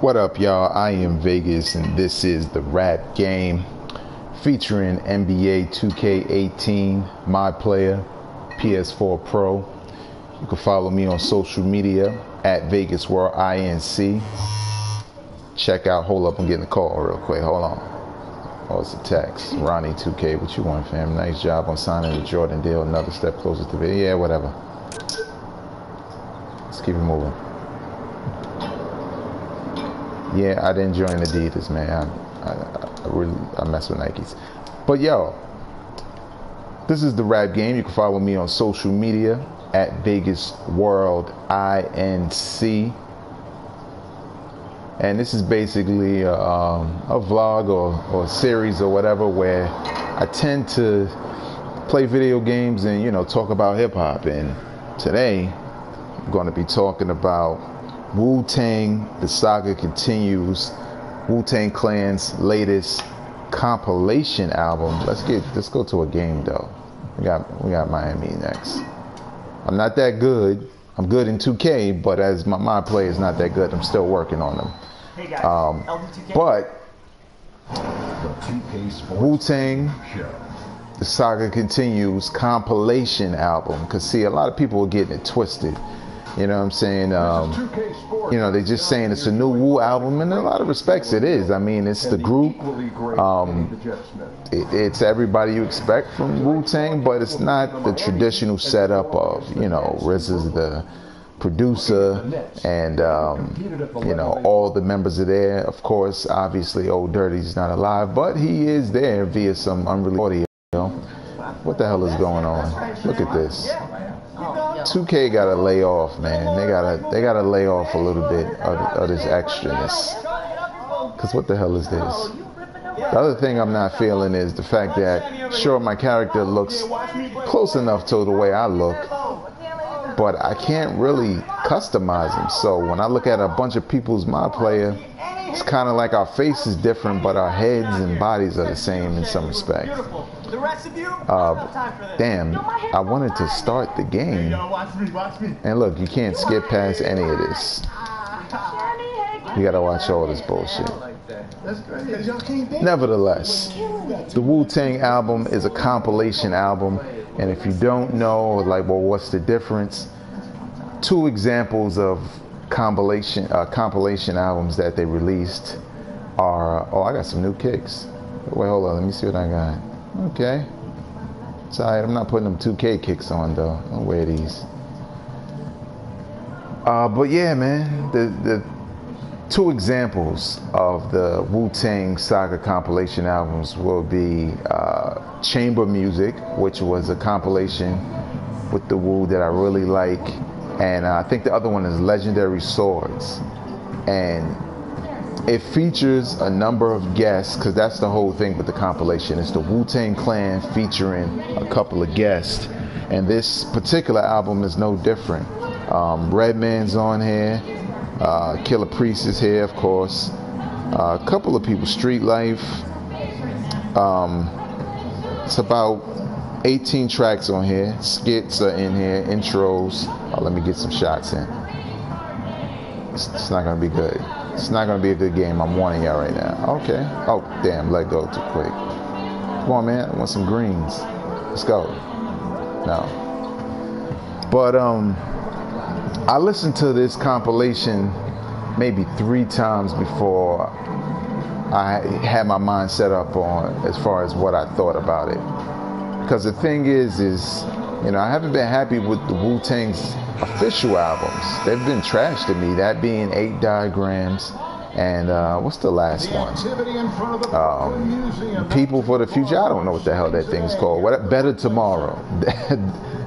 What up, y'all? I am Vegas, and this is the Rap Game featuring NBA 2K18, My Player, PS4 Pro. You can follow me on social media at Vegas World INC. Check out, hold up, I'm getting a call real quick. Hold on. Oh, it's a text. Ronnie 2K, what you want, fam? Nice job on signing the Jordan deal. Another step closer to video. Yeah, whatever. Let's keep it moving. Yeah, I didn't join Adidas, man. I mess with Nikes. But yo, this is the Rap Game. You can follow me on social media at Vegas World INC. And this is basically a vlog or a series or whatever where I tend to play video games and, you know, talk about hip hop. And today I'm going to be talking about Wu-Tang. The saga continues. Wu-Tang Clan's latest compilation album. Let's go to a game though. We got Miami next. I'm not that good. I'm good in 2K, but as my play is not that good, I'm still working on them. Hey guys, but Wu-Tang, the saga continues compilation album. Cause see, a lot of people are getting it twisted. You know what I'm saying? You know, they're just saying it's a new Wu album, and in a lot of respects it is. I mean, it's the group. It's everybody you expect from Wu-Tang, but it's not the traditional setup of, you know, Riz is the producer, and you know, all the members are there. Of course, obviously, Old Dirty's not alive, but he is there via some unreleased audio. What the hell is going on? Look at this. 2K gotta lay off, man. They gotta lay off a little bit of this extraness. Cause what the hell is this? The other thing I'm not feeling is the fact that, sure, my character looks close enough to the way I look, but I can't really customize him. So when I look at a bunch of people's My Player, it's kind of like our face is different, but our heads and bodies are the same in some respect. Damn, I wanted to start the game. And look, you can't skip past any of this. You gotta watch all this bullshit. Nevertheless, the Wu-Tang album is a compilation album. And if you don't know, like, well, what's the difference? Two examples of compilation albums that they released are, oh, I got some new kicks. Wait, hold on, let me see what I got. Okay. It's alright, I'm not putting them 2K kicks on though. I'll wear these. But yeah, man, the two examples of the Wu-Tang Saga compilation albums will be Chamber Music, which was a compilation with the Wu that I really like, and I think the other one is Legendary Swords, and it features a number of guests, because that's the whole thing with the compilation. It's the Wu-Tang Clan featuring a couple of guests, and this particular album is no different. Redman's on here, Killer Priest is here, of course, a couple of people, Street Life. It's about 18 tracks on here. Skits are in here, intros. Oh, let me get some shots in. It's not gonna be good. It's not gonna be a good game. I'm warning y'all right now. Okay. Oh, damn, let go too quick. Come on, man. I want some greens. Let's go. No. But I listened to this compilation maybe 3 times before I had my mind set up on as far as what I thought about it. Because the thing is, you know, I haven't been happy with the Wu-Tang's official albums. They've been trash to me, that being 8 Diagrams and what's the last one? People for the Future. I don't know what the hell that thing's called. Better Tomorrow.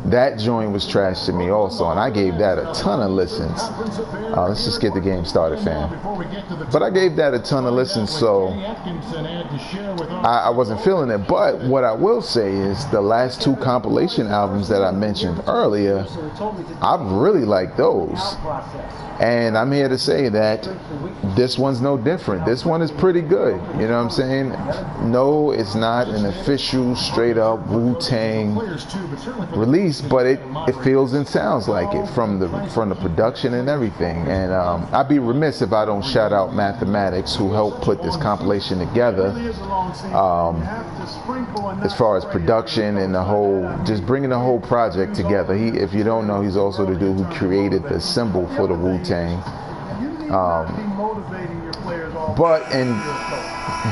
That joint was trash to me also, and I gave that a ton of listens. Let's just get the game started, fam. But I gave that a ton of listens, so I wasn't feeling it. But what I will say is the last 2 compilation albums that I mentioned earlier, I really like those. And I'm here to say that this one's no different. This one is pretty good. You know what I'm saying? No, it's not an official, straight up Wu-Tang release. piece, but it feels and sounds like it from the production and everything. And I'd be remiss if I don't shout out Mathematics, who helped put this compilation together. As far as production and the whole, just bringing the whole project together. If you don't know, he's also the dude who created the symbol for the Wu-Tang.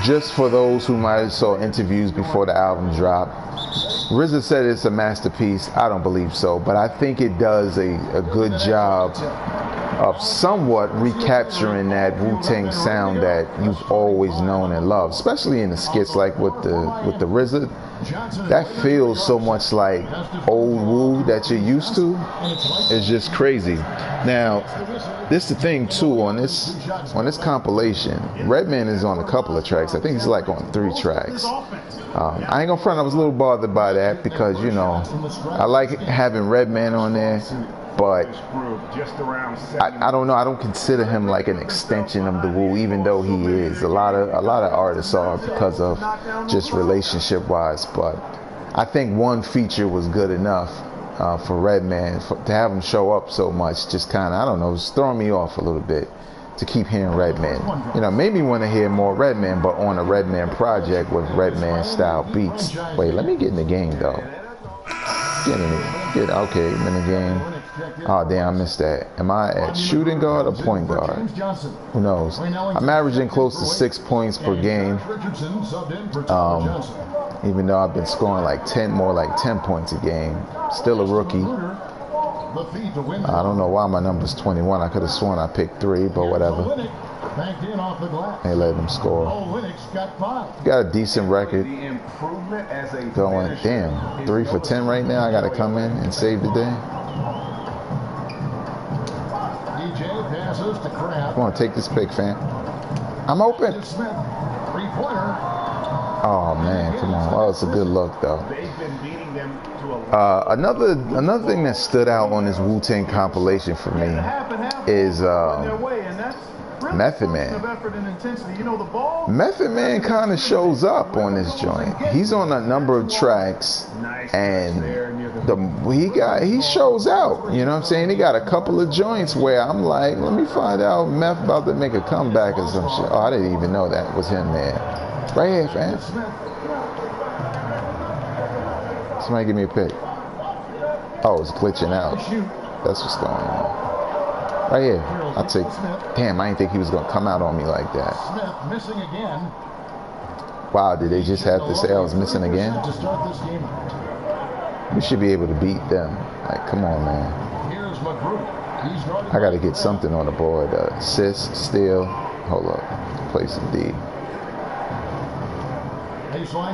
Just for those who might have saw interviews before the album dropped, RZA said it's a masterpiece. I don't believe so, but I think it does a good job of somewhat recapturing that Wu-Tang sound that you've always known and loved, especially in the skits like with the RZA. That feels so much like old Wu that you're used to. It's just crazy. Now, this is the thing too on this compilation. Redman is on a couple of tracks. I think he's like on 3 tracks. I ain't gonna front. I was a little bothered by that because, you know, I like having Redman on there, but I don't know. I don't consider him like an extension of the Wu, even though he is. A lot of artists are because of just relationship wise. But I think one feature was good enough for Redman. To have him show up so much, just kind of, I don't know, it's throwing me off a little bit to keep hearing Redman. You know, made me want to hear more Redman, but on a Redman project with Redman style beats. Wait, let me get in the game though. Okay, I'm in the game. Oh damn, I missed that. Am I at shooting guard or point guard? Who knows? I'm averaging close to 6 points per game. Even though I've been scoring like 10 points a game. Still a rookie. I don't know why my number's 21. I could have sworn I picked 3, but whatever. They let him score. Got a decent record going. Damn, 3 for 10 right now. I got to come in and save the day. Come on, take this pick, fam. I'm open. Oh man, come on. Oh, it's a good look though. Another thing that stood out on this Wu-Tang compilation for me is Method Man. Method Man kind of shows up on this joint. He's on a number of tracks, and he shows out. You know what I'm saying? He got a couple of joints where I'm like, let me find out Meth about to make a comeback or some shit. Oh, I didn't even know that was him, man. Right here, fam. Somebody give me a pick. Oh, it's glitching out. That's what's going on. Right here. I'll take. Damn, I didn't think he was gonna come out on me like that. Wow, did they just have to say I was missing again? We should be able to beat them. Like, come on, man. I gotta get something on the board. Assist, steal. Hold up. Play some D.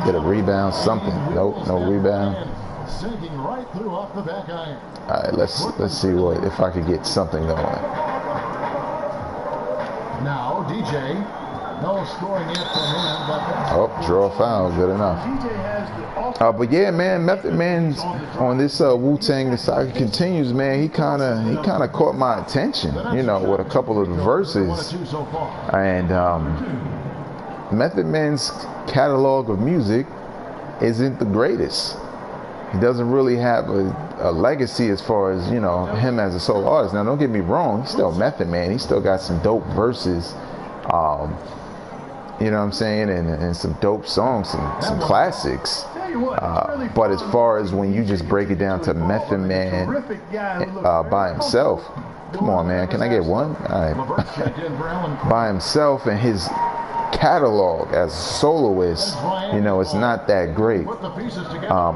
Get a rebound, something. Nope, no rebound. Alright, let's see if I could get something going. Now DJ, no scoring yet from him, but oh, draw a foul, good enough. But yeah, man, Method Man's on this Wu-Tang, the saga continues, man. He kind of caught my attention, you know, with a couple of the verses, and Method Man's catalog of music isn't the greatest. He doesn't really have a legacy as far as, you know, him as a solo artist. Now, don't get me wrong, he's still Method Man. He still got some dope verses, you know what I'm saying, and some dope songs, some classics. But as far as when you just break it down to Method Man by himself, come on, man, can I get one? All right. By himself and his catalog as a soloist, you know, it's not that great,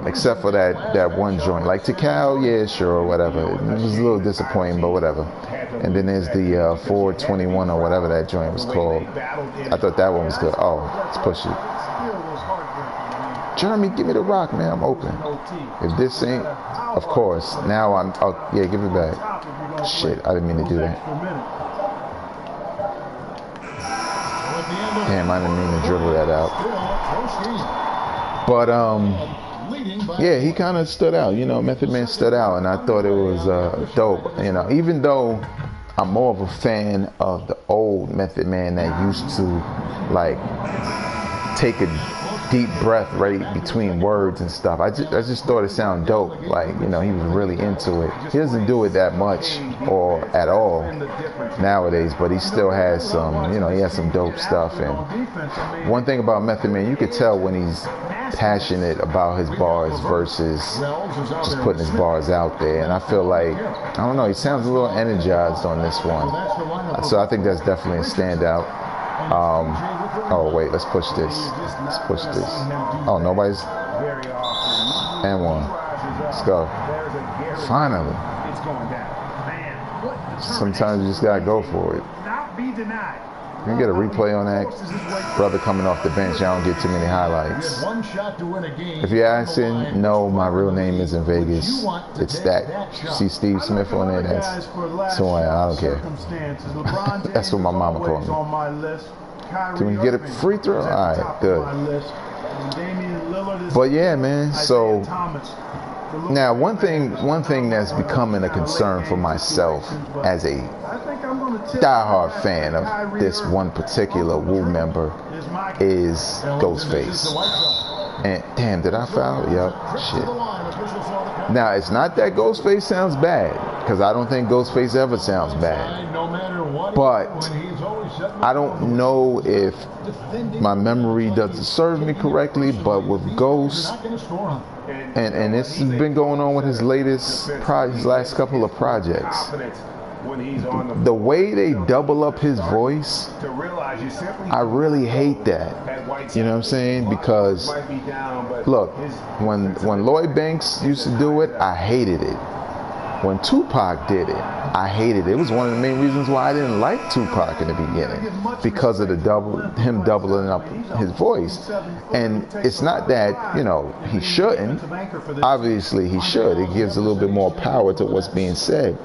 except for that one joint like Tikal, yeah, sure, or whatever. It was a little disappointing, but whatever. And then there's the 421 or whatever that joint was called. I thought that one was good. Oh, let's push it. Jeremy, give me the rock, man. I'm open. If this ain't, of course, now I'm, oh yeah, give it back. Shit, I didn't mean to do that. Damn, I didn't mean to dribble that out. But yeah, he kind of stood out. You know, Method Man stood out, and I thought it was dope. You know, even though I'm more of a fan of the old Method Man that used to like take a deep breath right between words and stuff. I just thought it sounded dope. Like, you know, he was really into it. He doesn't do it that much or at all nowadays, but he still has some, you know, he has some dope stuff. And one thing about Method Man, you could tell when he's passionate about his bars versus just putting his bars out there. And I feel like, I don't know, he sounds a little energized on this one. So I think that's definitely a standout. Oh wait, let's push this. Let's push this. Oh, nobody's. And one. Let's go. Finally. Sometimes you just gotta go for it. You can get a replay on that brother coming off the bench. I don't get too many highlights. If you're asking, no, my real name isn't Vegas. It's that. You see Steve Smith on there? That's who I am. I don't care. That's what my mama called me. Can we get a free throw? All right, good. But yeah, man. So now one thing that's becoming a concern for myself as a diehard fan of this one particular Wu member is Ghostface. And damn, did I foul? Yep. Shit. Now it's not that Ghostface sounds bad, because I don't think Ghostface ever sounds bad. But I don't know if my memory doesn't serve me correctly, but with Ghost, and this has been going on with his last couple of projects, the way they double up his voice, I really hate that. You know what I'm saying? Because look, when Lloyd Banks used to do it, I hated it. When Tupac did it, I hated it. It was one of the main reasons why I didn't like Tupac in the beginning, because of him doubling up his voice. And it's not that, you know, he shouldn't. Obviously he should. It gives a little bit more power to what's being said.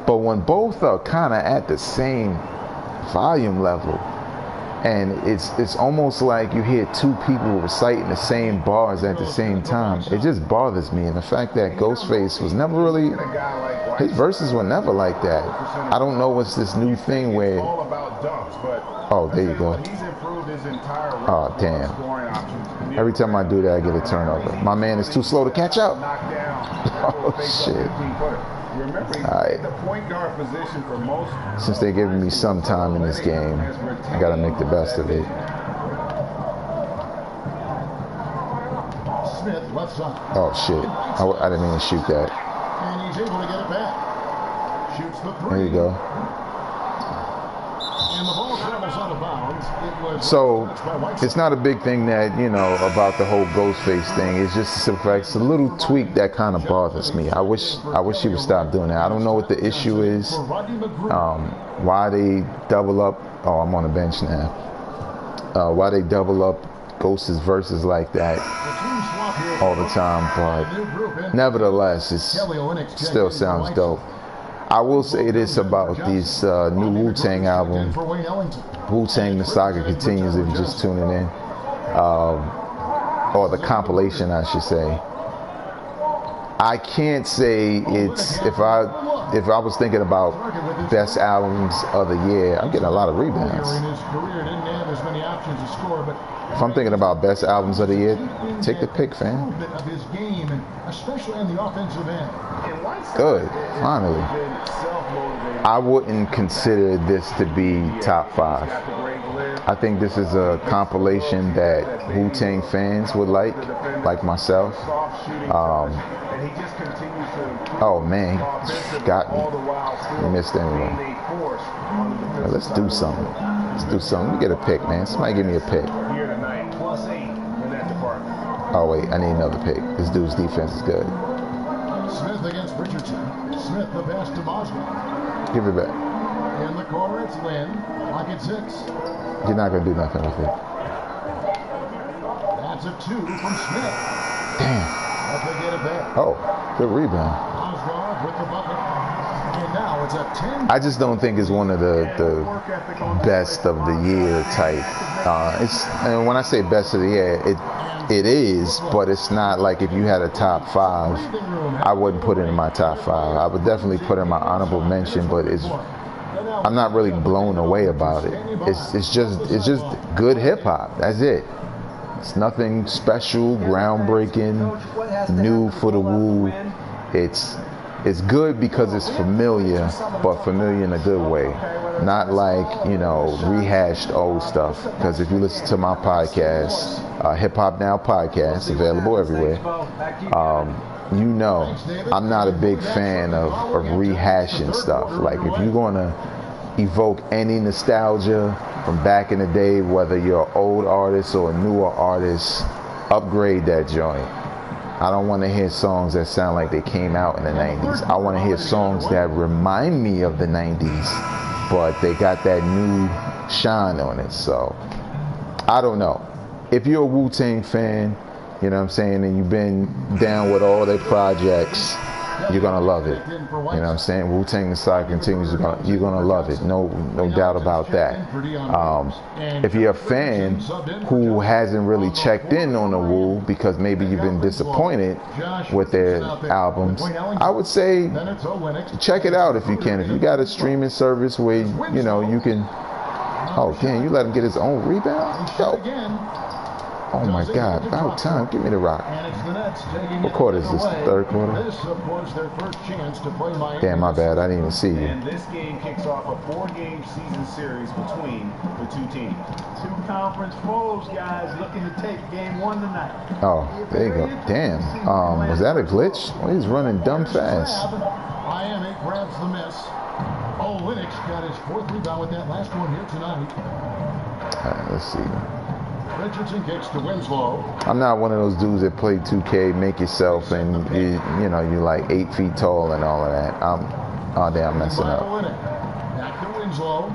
But when both are kind of at the same volume level, and it's almost like you hear two people reciting the same bars at the same time, it just bothers me. And the fact that Ghostface was never really, his verses were never like that. I don't know what's this new thing where, oh, there you go. Oh, damn. Every time I do that, I get a turnover. My man is too slow to catch up. Oh, shit. Alright. Since they're giving me some time in this game, I gotta make the best of it. Oh shit. I didn't mean to shoot that. And he's able to get it back. Shoots the three. There you go. And the ball travels out of bounds. So it's not a big thing that, you know, about the whole Ghostface thing. It's just a simple fact. It's a little tweak that kind of bothers me. I wish he would stop doing that. I don't know what the issue is. Why they double up? Oh, I'm on the bench now. Why they double up Ghost's verses like that all the time? But nevertheless, it still sounds dope. I will say this about this new Wu-Tang album. Wu-Tang, the saga continues if you're just tuning in. Or the compilation, I should say. I can't say it's, if I was thinking about best albums of the year, I'm getting a lot of rebounds. If I'm thinking about best albums of the year, take the pick, fam. Good, finally. I wouldn't consider this to be top 5. I think this is a compilation that Wu-Tang fans would like myself. Oh man, got me. You missed anyway. Well, let's do something. Let me get a pick, man. Somebody give me a pick. Oh wait, I need another pick. This dude's defense is good. Smith against Richardson. Smith the pass to Boswell. Give it back. In the corner, it's Lynn. Lock at 6. You're not gonna do nothing with it. That's a 2 from Smith. Damn. Get it back. Oh, good rebound. Oswald with the bucket. And now it's a 10. I just don't think it's one of the best of the year type. And when I say best of the year, it is, but it's not like if you had a top 5, I wouldn't put it in my top 5. I would definitely put it in my honorable mention, but I'm not really blown away about it. It's just good hip hop. That's it. It's nothing special, groundbreaking, new for the Wu. It's good because it's familiar, but familiar in a good way. Not like, you know, rehashed old stuff. Because if you listen to my podcast, Hip Hop Now podcast, available everywhere, you know I'm not a big fan of rehashing stuff. Like, if you're going to evoke any nostalgia from back in the day, whether you're an old artist or a newer artist, upgrade that joint. I don't want to hear songs that sound like they came out in the 90s. I want to hear songs that remind me of the 90s, but they got that new shine on it. So, I don't know. If you're a Wu-Tang fan, you know what I'm saying, and you've been down with all their projects, you're gonna love it. You know what I'm saying? Wu-Tang Saga continues. You're gonna love it. No doubt about that. If you're a fan who hasn't really checked in on the Wu because maybe you've been disappointed with their albums, I would say check it out if you can. If you got a streaming service where you know you can. Oh damn! You let him get his own rebound? Yo. Oh my God, about time. Give me the rock. What quarter is this? Third quarter? Damn, my bad. I didn't even see you. And this game kicks off a 4-game season series between the two teams. Two conference foes, guys, looking to take game 1 tonight. Oh, there you go. Damn. Was that a glitch? Well, he's running dumb fast. Miami grabs the miss. Linux got his 4th rebound with that last one here tonight. Let's see. Richardson kicks to Winslow. I'm not one of those dudes that play 2K, make yourself, and you know, you're like 8 feet tall and all of that. I'm messing up. Back to Winslow.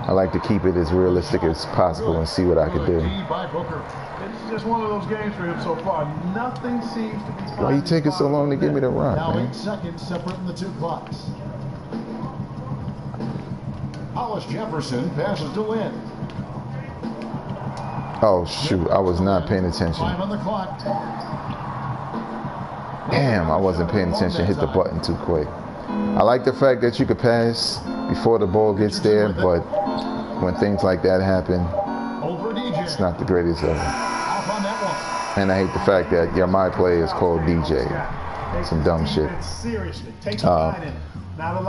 I like to keep it as realistic as possible and see what I can do. It's just one of those games for him so far. Nothing seems to be. Why you taking so long to give me the rock, now man? 8 seconds separating the two clocks. Hollis Jefferson passes to Lynn. Oh shoot, I was not paying attention. 5 on the clock. Damn, I wasn't paying attention, hit the button too quick. I like the fact that you could pass before the ball gets there, but when things like that happen, it's not the greatest ever. And I hate the fact that my play is called DJ. Some dumb shit.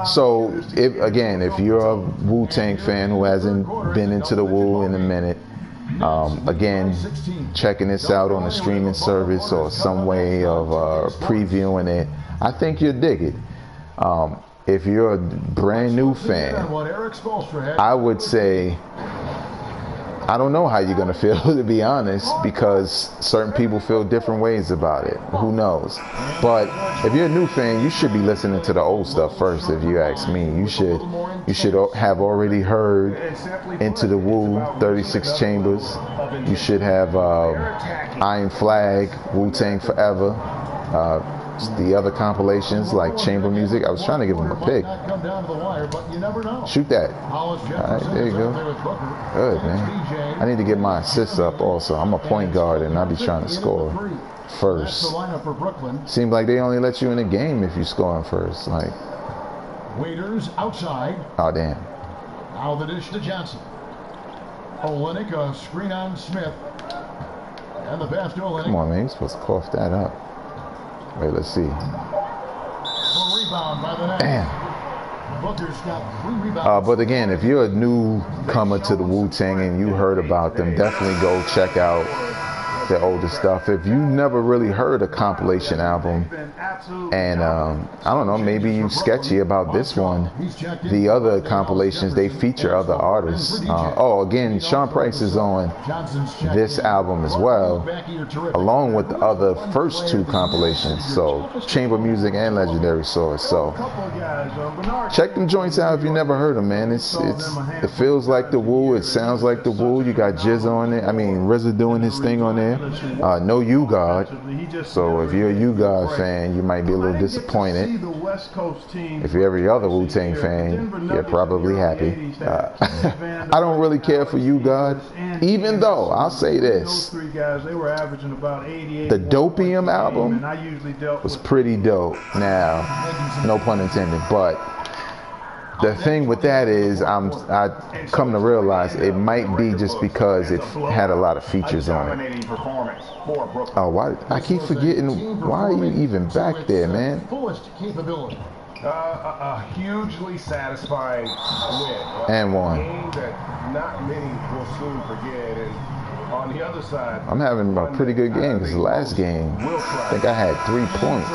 So, if you're a Wu-Tang fan who hasn't been into the Wu in a minute, again, checking this out on a streaming service or some way of previewing it, I think you'll dig it. If you're a brand new fan, I would say, I don't know how you're going to feel, to be honest, because certain people feel different ways about it. Who knows? But if you're a new fan, you should be listening to the old stuff first, if you ask me. You should have already heard Into the Wu, 36 Chambers. You should have Iron Flag, Wu-Tang Forever. The other compilations like Chamber Music. I was trying to give him a pick. Shoot that. Alright, there you go. Good, man. I need to get my assists up also. I'm a point guard and I'll be trying to score first. Seems like they only let you in the game if you score in first. Like, Waiters outside. oh damn. Now the dish to Johnson. Olenek, a screen on Smith. And the pass to Olenek. Come on, man. You're supposed to cough that up. Wait, let's see. Damn. Booker's got 3 rebounds. But again, if you're a newcomer to the Wu-Tang and you heard about them, definitely go check out their older stuff. If you never really heard a compilation album, and I don't know, maybe you sketchy about this one, the other compilations, they feature other artists. Again, Sean Price is on this album as well, along with the other first 2 compilations, so Chamber Music and Legendary Source. So check them joints out if you never heard them, man. It feels like the Wu, it sounds like the Wu. You got Jizz on it. I mean, RZA doing his thing on there. No You God. So if you're a You God fan, you might be a little disappointed. If you're every other Wu-Tang fan, you're probably happy. I don't really care for You God, even though I'll say this: the Dopium album was pretty dope. Now, no pun intended, but the thing with that is I come to realize it might be just because it had a lot of features on it. Oh, why? I keep forgetting. Why are you even back there, man? A hugely satisfying win. And one. A game that not many will soon forget. And on the other side, I'm having a pretty good game because the last game, I think I had 3 points.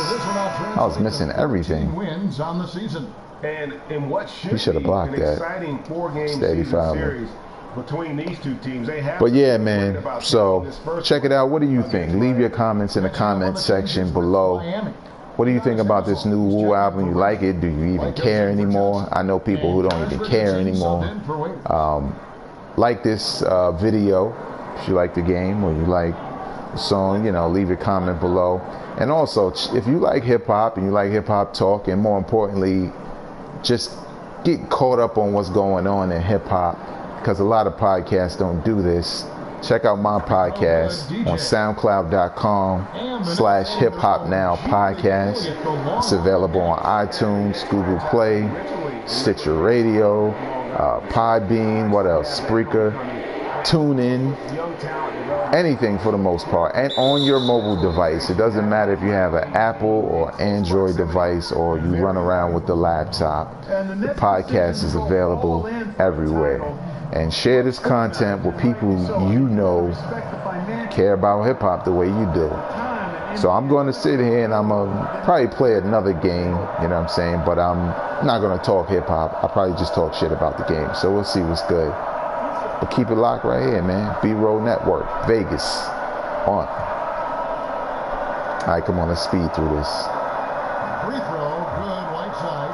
I was missing everything. Wins on the season. And in what He should have blocked an that. exciting 4-game Steady season foul. series between these two teams, they have. But yeah, man. So check it out. What do you think? Leave your comments in the comment section below. What do you think about this new Wu album? You like it? Do you even care anymore? I know people who don't even care anymore. Like this video if you like the game or you like the song, you know, leave your comment below. And also, if you like hip hop and you like hip hop talk, and more importantly, just get caught up on what's going on in hip hop, because a lot of podcasts don't do this. Check out my podcast on SoundCloud.com/HipHopNowPodcast. It's available on iTunes, Google Play, Stitcher Radio, Podbean, what else? Spreaker, TuneIn, anything for the most part, and on your mobile device. It doesn't matter if you have an Apple or Android device or you run around with the laptop. The podcast is available everywhere. And share this content with people you know care about hip hop the way you do. So I'm going to sit here and I'm going to probably play another game, you know what I'm saying? But I'm not going to talk hip hop. I'll probably just talk shit about the game. So we'll see what's good. But keep it locked right here, man. B-Roll Network, Vegas, on. All right, come on, let's speed through this. Free throw, good, right side.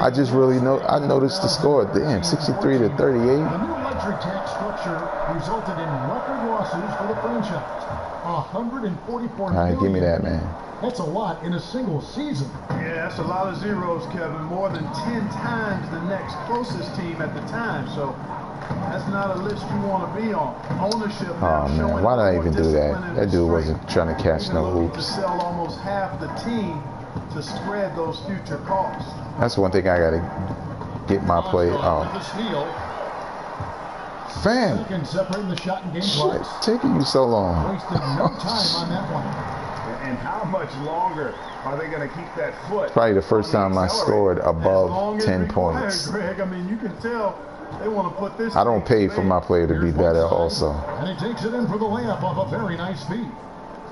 I just really I noticed the score. Damn, 63-38. The new luxury tax structure resulted in record losses for the franchise. 144 All right, give me that, man. That's a lot in a single season. Yeah, that's a lot of zeros, Kevin. More than 10 times the next closest team at the time. So that's not a list you want to be on. Ownership. Oh man, why did I even do that? That dude wasn't trying to catch no hoops. To sell almost half the team to spread those future costs. That's one thing I gotta get my play. Oh, fam, Separating the shot and game shit, taking you so long. Wasted no time on that one. And how much longer are they going to keep that foot? Probably the first time I scored above 10 points. Greg, I mean, you can tell they want to put this. I don't pay for my player to be better also. And he takes it in for the layup off a very nice feed.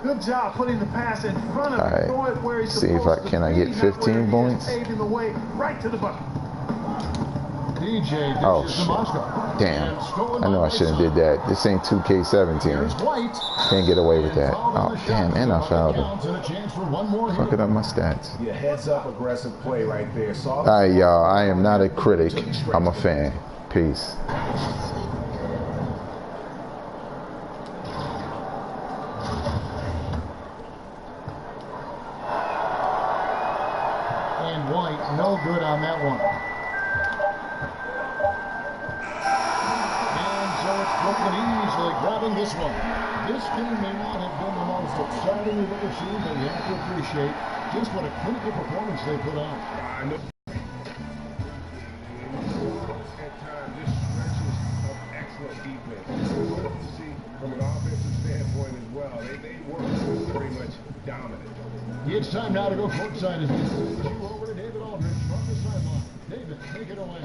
Good job putting the pass in front of him. Throw it where he's see if I can get 15 points. Paving the way right to the bucket. DJ oh shit. Damn. I know I shouldn't have did that. This ain't 2K17. Can't get away with that. Oh damn, and I fouled him. Fucking up my stats. Yeah, heads up aggressive play right there. Alright y'all, I am not a critic. I'm a fan. Peace. And White, no good on that one. Brooklyn easily grabbing this one. This game may not have been the most exciting we've ever seen, but you have to appreciate just what a clinical performance they put on. At times, just stretches of excellent defense. Good to see from an offensive standpoint as well. They were pretty much dominant. It's time now to go courtside as we send you over to David Aldridge from the sideline. David, take it away.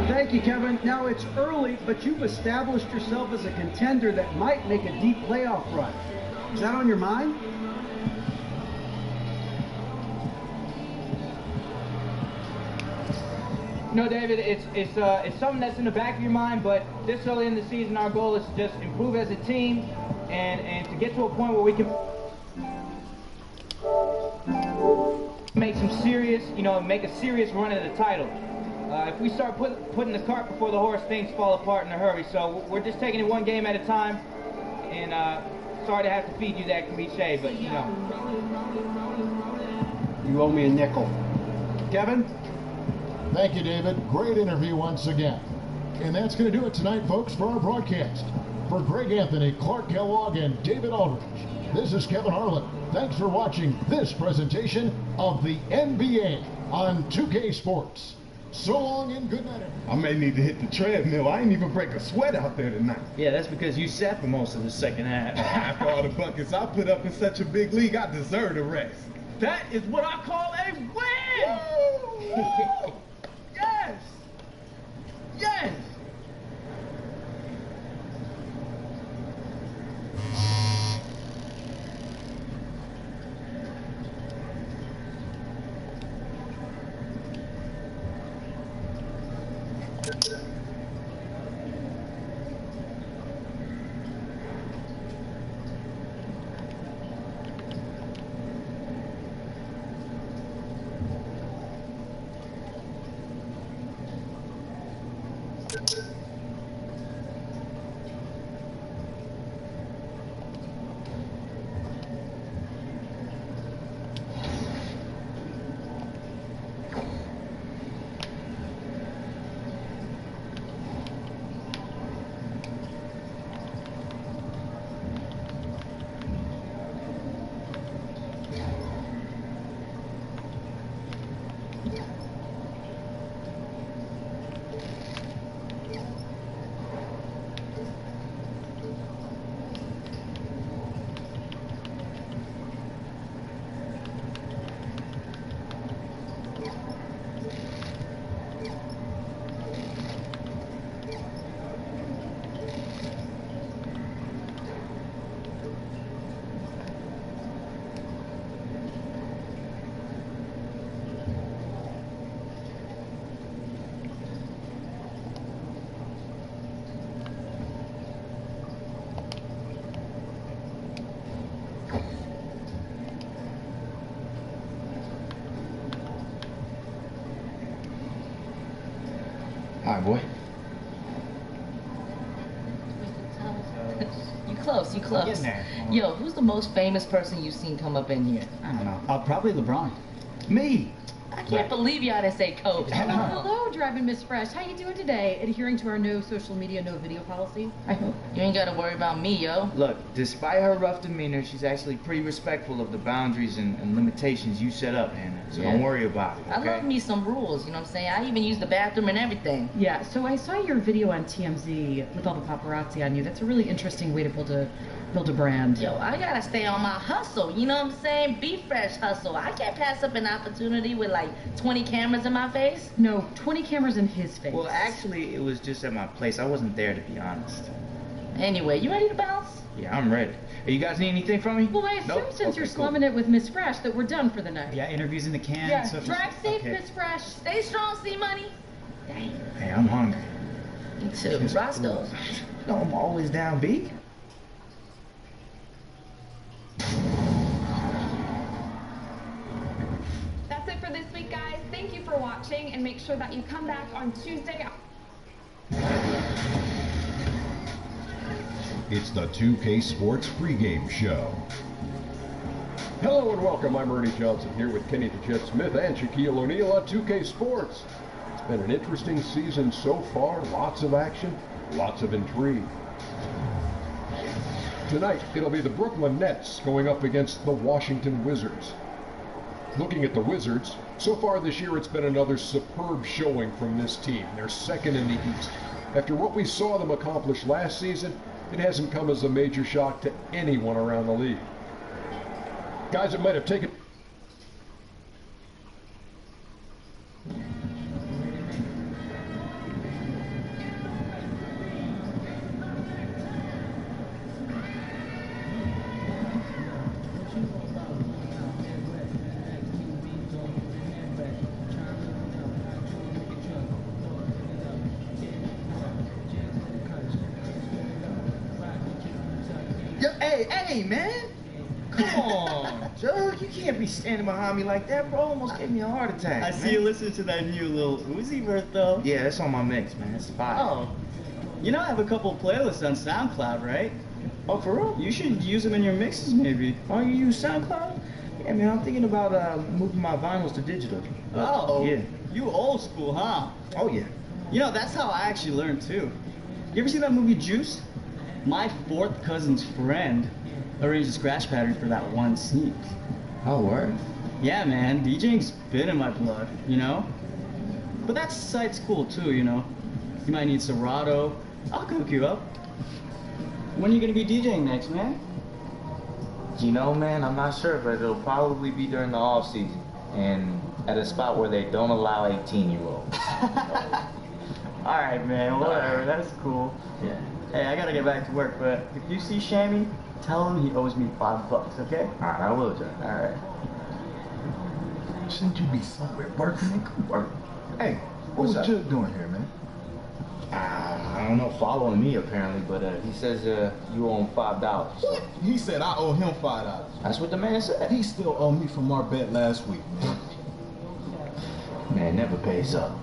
Thank you, Kevin. Now it's early, but you've established yourself as a contender that might make a deep playoff run. Is that on your mind? No, David, it's something that's in the back of your mind, but this early in the season, our goal is to just improve as a team and to get to a point where we can make some serious, make a serious run at the title. If we start putting the cart before the horse, things fall apart in a hurry. So we're just taking it one game at a time and sorry to have to feed you that cliche, but you know. You owe me a nickel. Kevin? Thank you, David. Great interview once again. And that's going to do it tonight, folks, for our broadcast. For Greg Anthony, Clark Kellogg, and David Aldridge, this is Kevin Harlan. Thanks for watching this presentation of the NBA on 2K Sports. So long and good night, everyone. I may need to hit the treadmill. I ain't even break a sweat out there tonight. Yeah, that's because you sat for most of the second half. After all the buckets I put up in such a big league, I deserve a rest. That is what I call a win! Woo! Yes! Yes! Hi, boy. You close, you close. Getting there. Yo, who's the most famous person you've seen come up in here? I don't know. Probably LeBron. Me! I can't believe y'all didn't say Kobe. Hello, Driving Miss Fresh. How you doing today? Adhering to our no social media, no video policy? I hope. You ain't gotta worry about me, yo. Look, despite her rough demeanor, she's actually pretty respectful of the boundaries and limitations you set up, Hannah. So don't worry about it, okay? I love me some rules, you know what I'm saying? I even use the bathroom and everything. Yeah, so I saw your video on TMZ with all the paparazzi on you. That's a really interesting way to build a brand. Yo, I gotta stay on my hustle, you know what I'm saying? Be fresh hustle. I can't pass up an opportunity with like 20 cameras in my face. No, 20 cameras in his face. Well, actually, it was just at my place. I wasn't there, to be honest. Anyway, you ready to bounce? Yeah, I'm ready. Hey, you guys need anything from me? Well, I assume Nope? since Okay, you're cool. slumming it with Miss Fresh that we're done for the night. Yeah, interviews in the can. Yeah, so drive safe, okay. Miss Fresh. Stay strong, C-Money. Dang. Hey, I'm hungry. Me too. Roscoe. No, I'm always down, B. That's it for this week, guys. Thank you for watching, and make sure that you come back on Tuesday. It's the 2K Sports pregame show. Hello and welcome. I'm Ernie Johnson here with Kenny the Jet Smith and Shaquille O'Neal on 2K Sports. It's been an interesting season so far. Lots of action, lots of intrigue. Tonight, it'll be the Brooklyn Nets going up against the Washington Wizards. Looking at the Wizards, so far this year it's been another superb showing from this team. They're second in the East. After what we saw them accomplish last season, it hasn't come as a major shock to anyone around the league. Guys that might have taken... Hey, man. Come on, Jug. You can't be standing behind me like that, bro. Almost gave me a heart attack. I see you listening to that new little Uzi verse, though. Yeah, that's on my mix, man. It's fire. Oh. You know I have a couple playlists on SoundCloud, right? Oh, for real? You should use them in your mixes, maybe. Oh, you use SoundCloud? Yeah, man, I'm thinking about moving my vinyls to digital. Oh, yeah. You old school, huh? Oh, yeah. You know, that's how I actually learned, too. You ever see that movie Juice? My fourth cousin's friend arranged a scratch pattern for that one scene. Oh, word? Yeah, man, DJing's been in my blood, you know? But that site's cool, too, you know? You might need Serato. I'll cook you up. When are you gonna be DJing next, man? You know, man, I'm not sure, but it'll probably be during the off season and at a spot where they don't allow 18-year-olds. All right, man, whatever. That's cool. Yeah. Hey, I gotta get back to work, but if you see Shammy, tell him he owes me $5, okay? All right, I will, John. All right. Shouldn't you be somewhere working? Hey, what's Jug doing here, man? I don't know, following me apparently, but he says you owe him $5. So. What? He said I owe him $5. That's what the man said. He still owed me from our bet last week, man. Man, never pays up.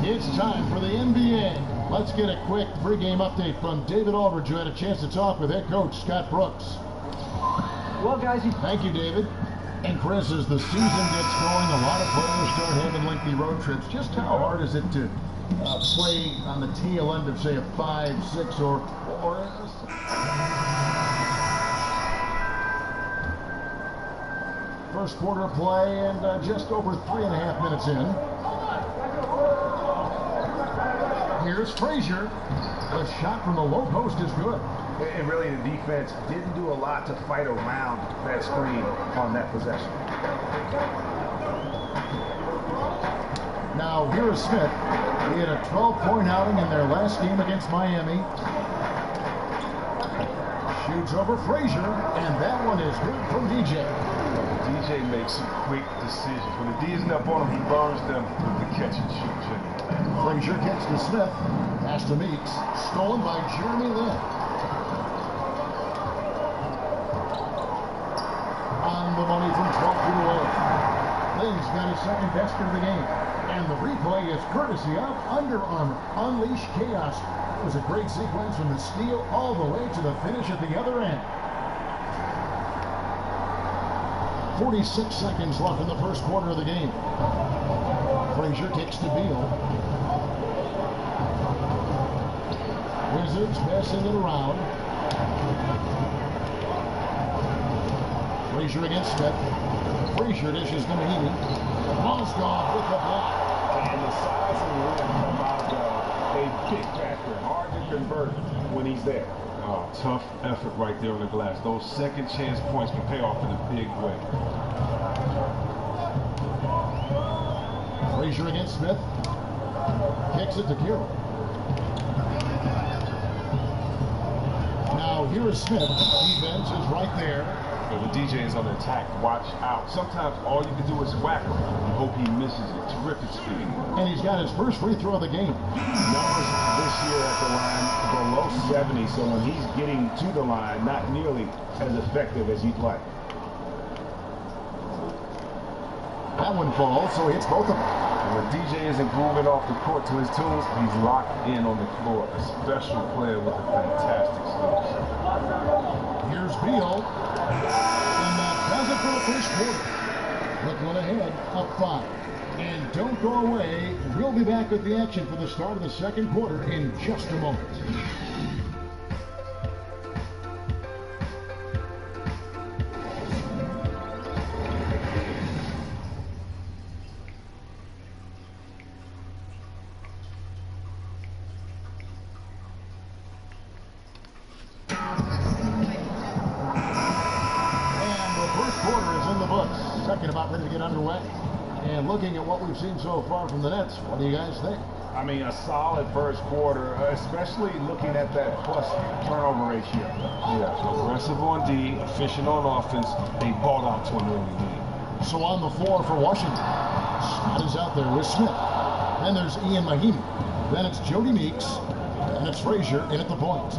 It's time for the NBA. Let's get a quick pregame update from David Aldridge, who had a chance to talk with head coach Scott Brooks. Well, guys, Thank you, David. And Chris, as the season gets going, a lot of players start having lengthy road trips. Just how hard is it to play on the tail end of, say, a 5, 6, or first quarter play and just over 3.5 minutes in. Here's Frazier. The shot from the low post is good. And really, the defense didn't do a lot to fight around that screen on that possession. Now, here is Smith. He had a 12-point outing in their last game against Miami. Shoots over Frazier, and that one is good from DJ. DJ makes some quick decisions. When the D isn't up on him, he burns them with the catch and shoot. Frazier gets to Smith. Pass to Meeks. Stolen by Jeremy Lin. On the money from 12 feet away. Lin's got his second best of the game. And the replay is courtesy of Under Armour. Unleash chaos. It was a great sequence from the steal all the way to the finish at the other end. 46 seconds left in the first quarter of the game. Frazier takes to Beal. Wizards passing it around. Frazier against Smith. Frazier dishes to Mahimi. Mozgov with the block. And the size and rim of Mozgov, a big factor. Hard to convert when he's there. Oh, tough effort right there on the glass. Those second chance points can pay off in a big way. Frazier against Smith. Kicks it to Kiro. Now here is Smith. Defense is right there. So the DJ is on the attack. Watch out. Sometimes all you can do is whack him and hope he misses it. Terrific speed. And he's got his first free throw of the game. Numbers this year at the line below 70, so when he's getting to the line, not nearly as effective as you'd like. That one falls, so he hits both of them. When DJ isn't grooving off the court to his tunes, he's locked in on the floor. A special player with a fantastic skills. Here's Beal, and that does it for the first quarter. Brooklyn ahead, up 5. And don't go away. We'll be back with the action for the start of the second quarter in just a moment. About ready to get underway. And looking at what we've seen so far from the Nets, what do you guys think? I mean, a solid first quarter, especially looking at that plus turnover ratio. Yeah, aggressive on D, efficient on offense. They balled out to an early lead. So on the floor for Washington, Scott is out there with Smith. Then there's Ian Mahimi. Then it's Jody Meeks. And it's Frazier in at the point.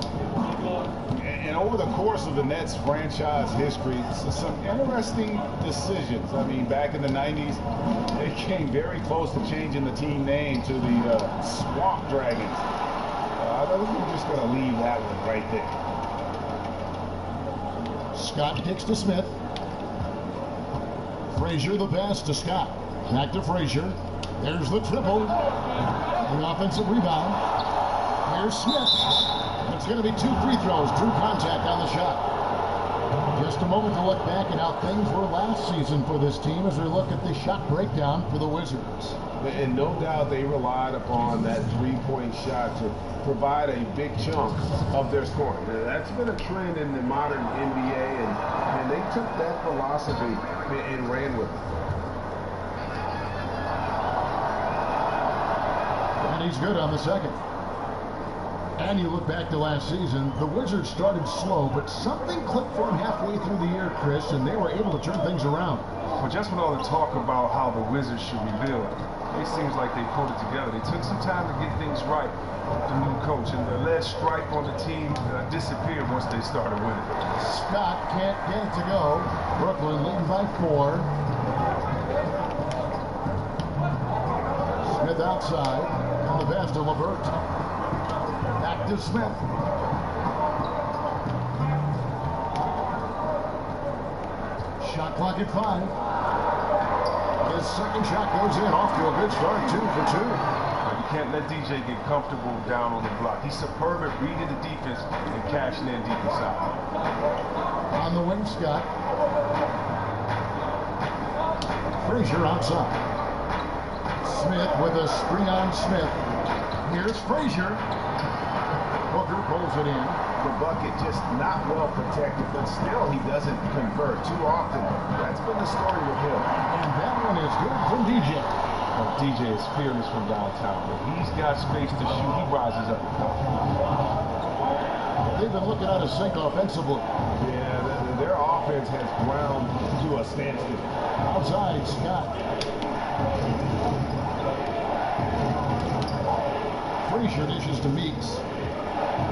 And over the course of the Nets franchise history, some interesting decisions. I mean, back in the 90s, they came very close to changing the team name to the Swamp Dragons. I think we're just going to leave that one right there. Scott kicks to Smith. Frazier the pass to Scott. Back to Frazier. There's the triple. The offensive rebound. Here's Smith. It's going to be 2 free throws. Drew contact on the shot. Just a moment to look back at how things were last season for this team as we look at the shot breakdown for the Wizards. And no doubt they relied upon that three-point shot to provide a big chunk of their scoring. Now, that's been a trend in the modern NBA, and they took that philosophy and ran with it. And he's good on the second. And you look back to last season, the Wizards started slow, but something clicked for them halfway through the year, Chris, and they were able to turn things around. Well, just with all the talk about how the Wizards should rebuild, it seems like they pulled it together. They took some time to get things right with the new coach, and the lead stripe on the team disappeared once they started winning. Scott can't get it to go. Brooklyn leading by 4. Smith outside, and the pass to LeVert. Back to Smith. Shot clock at 5. His second shot goes in, off to a good start, 2 for 2. You can't let DJ get comfortable down on the block. He's superb at reading the defense and cashing in deep inside. On the wing, Scott. Frazier outside. Smith with a screen on Smith. Here's Frazier. Booker pulls it in. The bucket just not well protected, but still he doesn't convert too often. That's been the story with him. And that one is good from DJ. Well, DJ is fearless from downtown. When he's got space to shoot, he rises up. They've been looking out of sync offensively. Yeah, their offense has ground to a standstill. Outside, Scott. Frazier dishes to Meeks.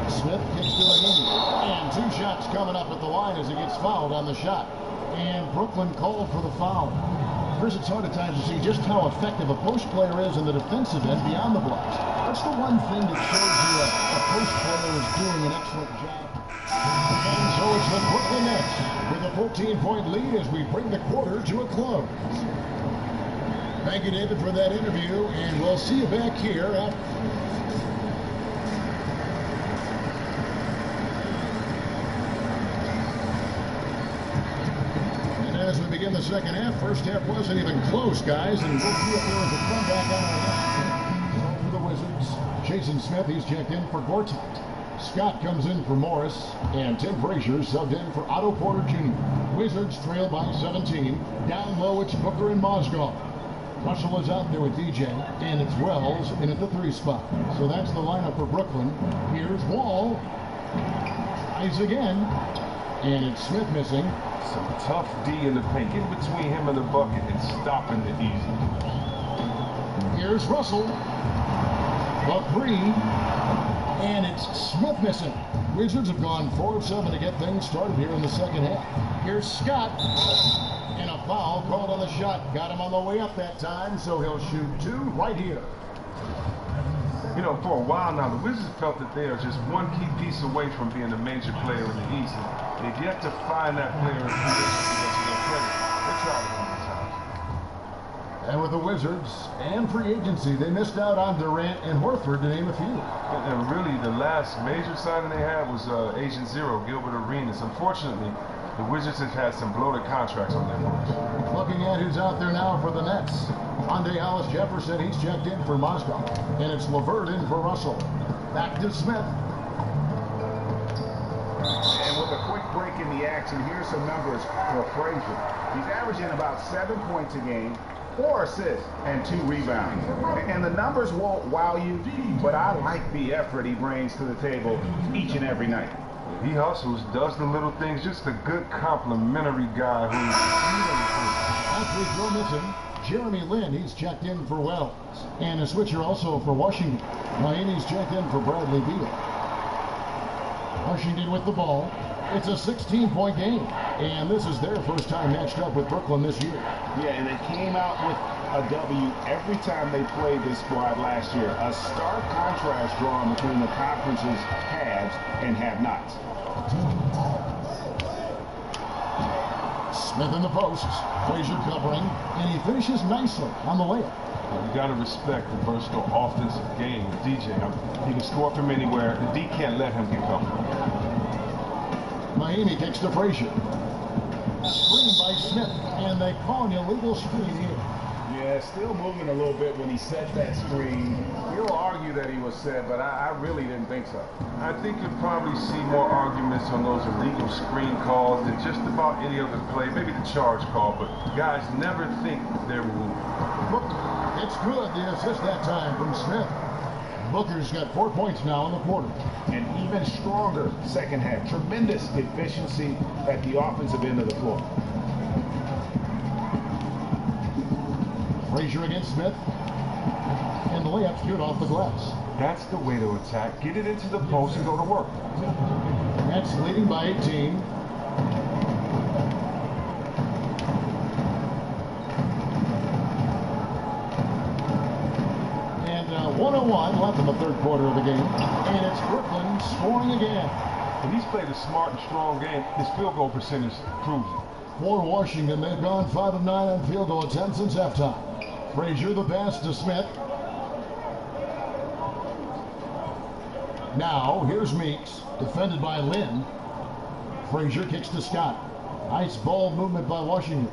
Smith kicks to Mahimi. And 2 shots coming up at the line as he gets fouled on the shot. And Brooklyn called for the foul. Chris, it's hard at times to see just how effective a post player is in the defensive end beyond the blocks. What's the one thing that shows you a post player is doing an excellent job? And so it's the Brooklyn Nets with a 14-point lead as we bring the quarter to a close. Thank you, David, for that interview, and we'll see you back here after. As we begin the second half, first half wasn't even close, guys, and we'll see if there is a comeback on our left. For the Wizards, Jason Smith, he's checked in for Gortat. Scott comes in for Morris, and Tim Frazier subbed in for Otto Porter Jr. Wizards trail by 17. Down low, it's Booker and Mozgov. Russell is out there with DJ, and it's Wells in at the 3 spot. So that's the lineup for Brooklyn. Here's Wall. Eyes again, and it's Smith missing. Some tough D in the paint. Get between him and the bucket and stopping the easy. Here's Russell. The 3. And it's Smith missing. Wizards have gone 4 of 7 to get things started here in the second half. Here's Scott. And a foul called on the shot. Got him on the way up that time, so he'll shoot 2 right here. You know, for a while now, the Wizards felt that they are just one key piece away from being a major player in the East. And they've yet to find that player in position to get to their credit. They tried it many times. And with the Wizards and free agency, they missed out on Durant and Horford, to name a few. And really, the last major signing they had was Agent Zero, Gilbert Arenas. Unfortunately, the Wizards have had some bloated contracts on their books. Looking at who's out there now for the Nets. Andre Hollis Jefferson, he's checked in for Moscow. And it's LeVert in for Russell. Back to Smith. And with a quick break in the action, here's some numbers for Frazier. He's averaging about 7 points a game, 4 assists, and 2 rebounds. And the numbers won't wow you, but I like the effort he brings to the table each and every night. He hustles, does the little things, just a good complimentary guy who's Free throw missing. Jeremy Lin, he's checked in for Wells. And a switcher also for Washington. Miami's checked in for Bradley Beal. Washington with the ball. It's a 16-point game. And this is their first time matched up with Brooklyn this year. Yeah, and they came out with a W every time they played this squad last year. A stark contrast drawn between the conference's haves and have-nots. Smith in the post. Frazier covering, and he finishes nicely on the layup. You got to respect the versatile offensive game of DJ. He can score from anywhere, and D can't let him get comfortable. Miami kicks to Frazier. Screen by Smith, and they call an illegal screen here. Yeah, still moving a little bit when he set that screen. You'll argue that he was set, but I really didn't think so. I think you'll probably see more arguments on those illegal screen calls than just about any other play. Maybe the charge call, but guys never think they're moving. It's good, the assist that time from Smith. Booker's got 4 points now in the quarter. And even stronger second half. Tremendous efficiency at the offensive end of the floor. Frazier against Smith. And the layup's good off the glass. That's the way to attack. Get it into the post and go to work. Nets leading by 18. And 1:01 left in the third quarter of the game. And it's Brooklyn scoring again. When he's played a smart and strong game, his field goal percentage proves it. For Washington, they've gone 5 of 9 on field goal attempts since halftime. Frazier the pass to Smith. Now, here's Meeks, defended by Lin. Frazier kicks to Scott. Nice ball movement by Washington.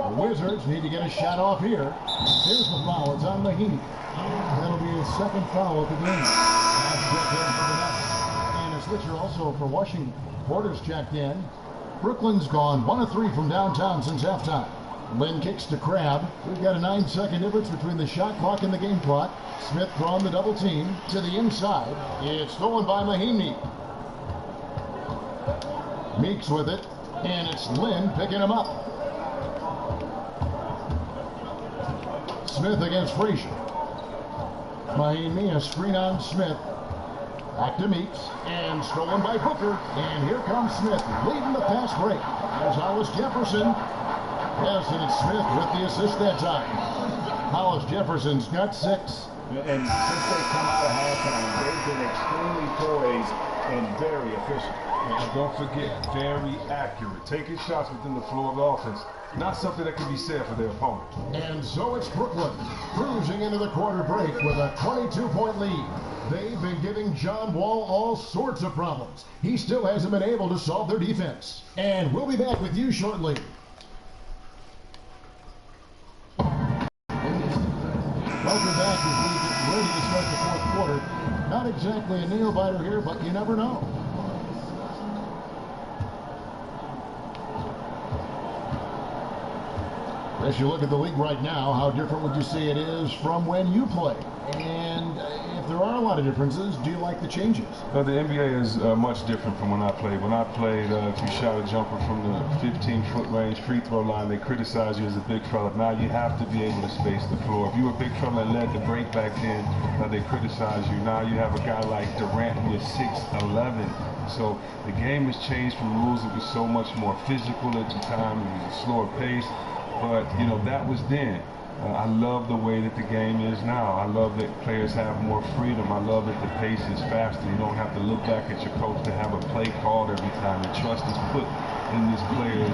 The Wizards need to get a shot off here. There's the foul. It's on Mahinmi. That'll be his second foul of the game. That's checked in for the Nets. And a switcher also for Washington. Porter's checked in. Brooklyn's gone 1 of 3 from downtown since halftime. Lin kicks to Crabbe. We've got a 9-second difference between the shot clock and the game clock. Smith drawing the double team to the inside. It's stolen by Mahinmi. Meeks with it, and it's Lin picking him up. Smith against Frazier. Mahinmi, a screen on Smith. Back to Meeks, and stolen by Booker. And here comes Smith, leading the fast break. There's Hollis Jefferson. Yes, and it's Smith with the assist that time. Hollis Jefferson's got 6. And since they come out of halftime, they've been extremely poised and very efficient. And don't forget, very accurate. Taking shots within the flow of the offense. Not something that can be said for their opponent. And so it's Brooklyn, cruising into the quarter break with a 22-point lead. They've been giving John Wall all sorts of problems. He still hasn't been able to solve their defense. And we'll be back with you shortly. Welcome back as we get ready to start the fourth quarter. Not exactly a nail-biter here, but you never know. As you look at the league right now, how different would you say it is from when you played? And if there are a lot of differences, do you like the changes? The NBA is much different from when I played. When I played, if you shot a jumper from the 15-foot range free throw line, they criticize you as a big fella. Now you have to be able to space the floor. If you were a big fella and led the break back then, now they criticize you. Now you have a guy like Durant who is 6'11". So the game has changed from rules. It was so much more physical at the time. It was a slower pace. But, you know, that was then. I love the way that the game is now. I love that players have more freedom. I love that the pace is faster. You don't have to look back at your coach to have a play called every time. And trust is put in this player's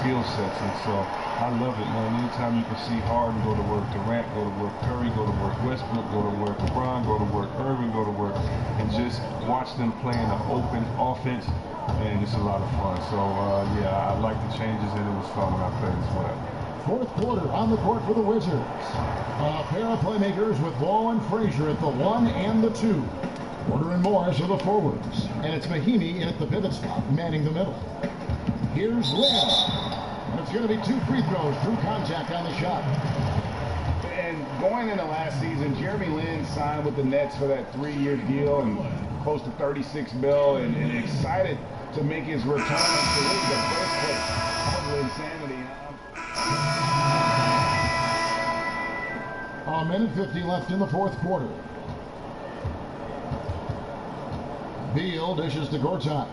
skill sets. And so I love it, man. Anytime you can see Harden go to work, Durant go to work, Curry go to work, Westbrook go to work, LeBron go to work, Irving go to work, and just watch them play in an open offense, and it's a lot of fun. So, yeah, I like the changes, and it was fun when I played as well. Fourth quarter on the court for the Wizards. A pair of playmakers with Wall and Frazier at the 1 and the 2. Porter and Morris are the forwards. And it's Mahinmi at the pivot spot, manning the middle. Here's Lynn. And it's going to be 2 free throws through contact on the shot. And going into last season, Jeremy Lin signed with the Nets for that 3-year deal and close to $36 million, and excited to make his return to really the birthplace of insanity. A minute 50 left in the fourth quarter. Beal dishes to Gortat.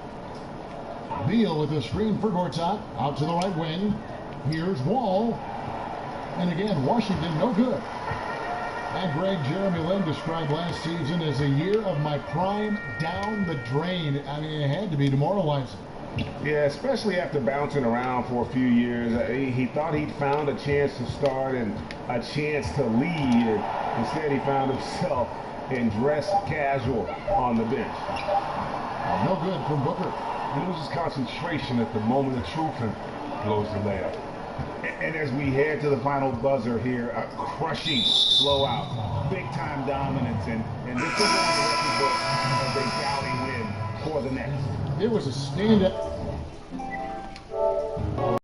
Beal with the screen for Gortat. Out to the right wing. Here's Wall. And again, Washington no good. And Greg, Jeremy Lin described last season as a year of my prime down the drain. I mean, it had to be demoralizing. Yeah, especially after bouncing around for a few years. He thought he'd found a chance to start and a chance to lead. And instead, he found himself in dress casual on the bench. No good from Booker. He loses concentration at the moment of truth and blows the layup. And as we head to the final buzzer here, a crushing blowout, big-time dominance, and this is on the record book as a doubting win for the Nets. It was a stand-up.